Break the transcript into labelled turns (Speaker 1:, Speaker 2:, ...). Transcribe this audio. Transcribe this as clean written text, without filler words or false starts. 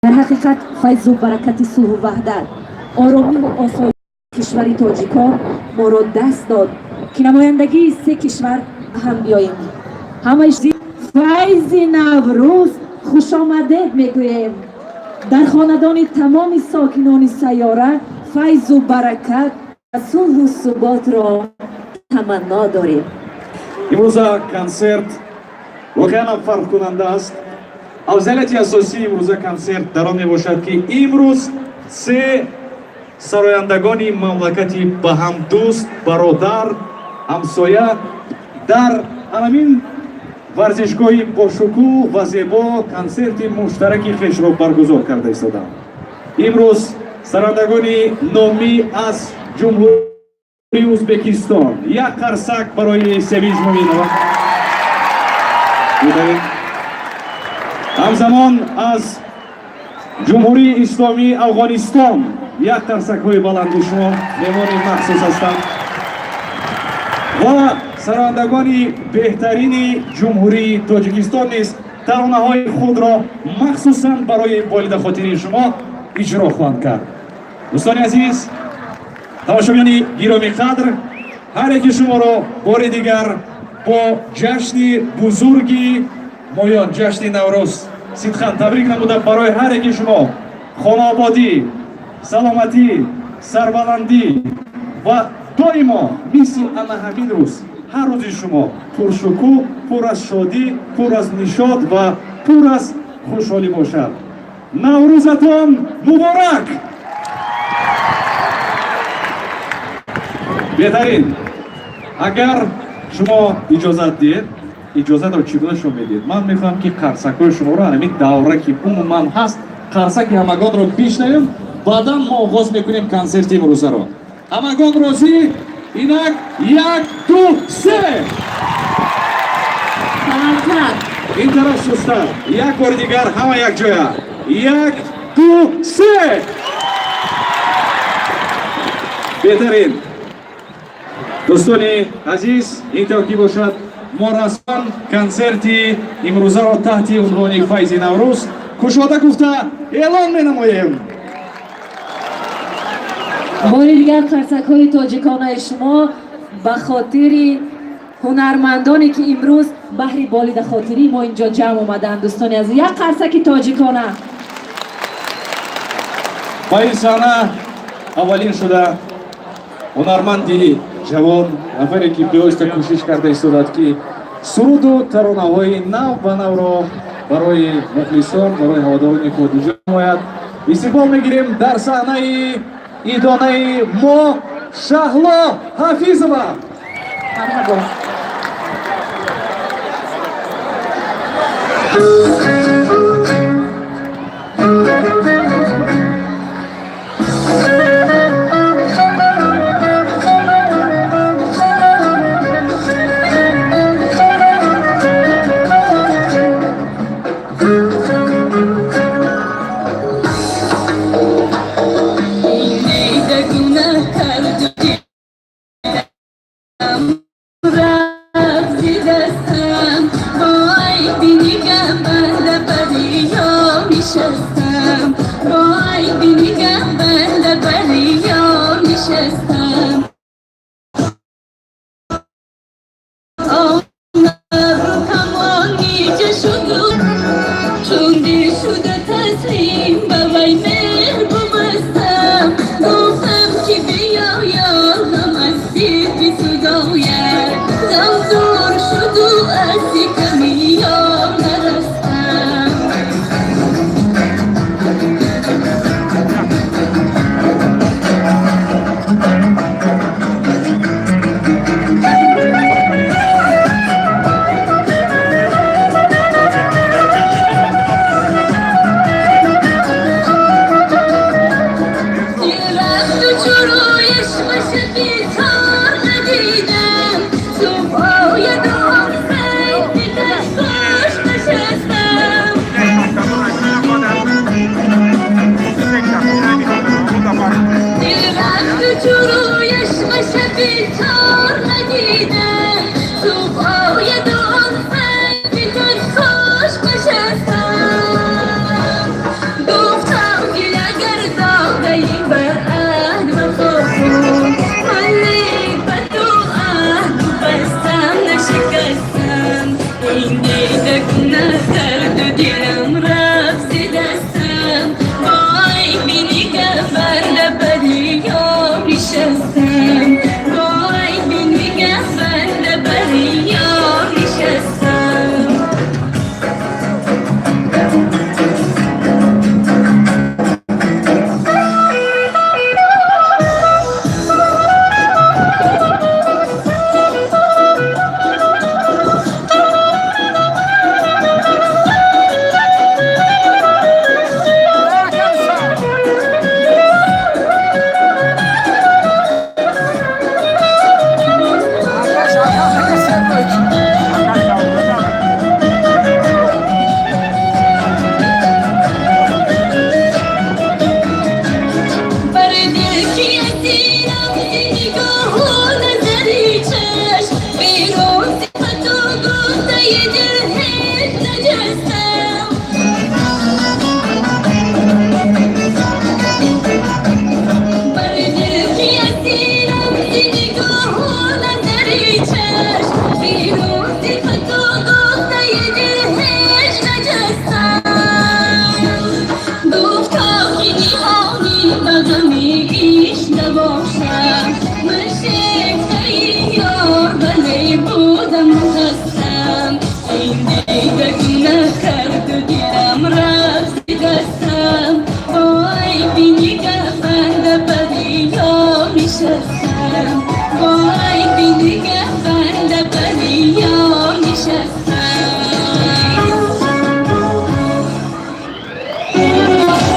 Speaker 1: در حقیقت فیض و برکت صلح و وحدت آرامی و آسایش کشور تاجیکان ما را دست داد که نمایندگی سه کشور هم بیاییم. همه فیض نوروز خوش آمده میگوییم. در خاندان تمام ساکنان سیاره فیض و برکت و صلح و ثبات را تمنا داریم.
Speaker 2: امروز کنسرت واقعا فرق کننده است. افضلیت اساسی امروز کنسرت در آن میباشد که امروز سه سرایندگان مملکتی با هم دوست، برادر، همسایه در همین ورزشگاه با شکوه و زیبا کنسرت مشترکی خویش را برگزار کرده ایستادند. امروز سرایندگان نامی از جمهوری ازبکستان یک قرصک برای سویج می‌نوند. همزمان از جمهوری اسلامی افغانستان یک قرصک‌های بلند شما مهمان مخصوص هستند و سرایندگان بهترین جمهوری تاجیکستان نیز ترانه‌های خود را مخصوصاً برای والد خاطری شما اجرا خواهند کرد. دوستان عزیز، تماشاگران گرامی قدر، هر یک شما را بار دیگر با جشن بزرگی مایان جشن نوروز صدقاً تبریک نموده. برای هر یک شما خانوادگی، سلامتی، سربلندی و دائما مثل همین روز هر روز شما پرشکوه، پر از شادی، پر از نشاط و پر از خوشحالی باشد. نوروزتان مبارک. بهترین اگر شما اجازت دید، اجازت رو چگونه شما میدید؟ من میخوام که قرصک‌های شما رو همین دوره که عموما هست قرصک همگان رو بشنویم، بعدا ما آغاز میکنیم کنسرت امروز رو. همگان راضی؟ اینک یک دو سه. این طرف سوستر. یک بار دیگر همه یک جای. یک دو سه. بهترین دوستان عزیز، این توقی باشد ما رسما کنسرتی امروزه را تحت عنوان فیض نوروز کشاده گفته اعلان می‌نماییم.
Speaker 1: بار دیگر قرصک‌های تاجیکانه شما به خاطر هنرمندانی که امروز بهر والد خاطری ما اینجا جمع آمدند. دوستان عزیز، یک قرصک تاجیکانه.
Speaker 2: با این صحنه اولین شده هنرمندی جوان نفری که بیایسته کوشش کرده ایستادند که سرود و ترانه‌های نو و نو را برای مخلصان، برای هواداران خود اجرا نماید. استقبال میگیریم در صحنه ایدانه ما شهلا حفیظова.
Speaker 1: مرحبا.
Speaker 3: چون دیر شده تسلیم به وی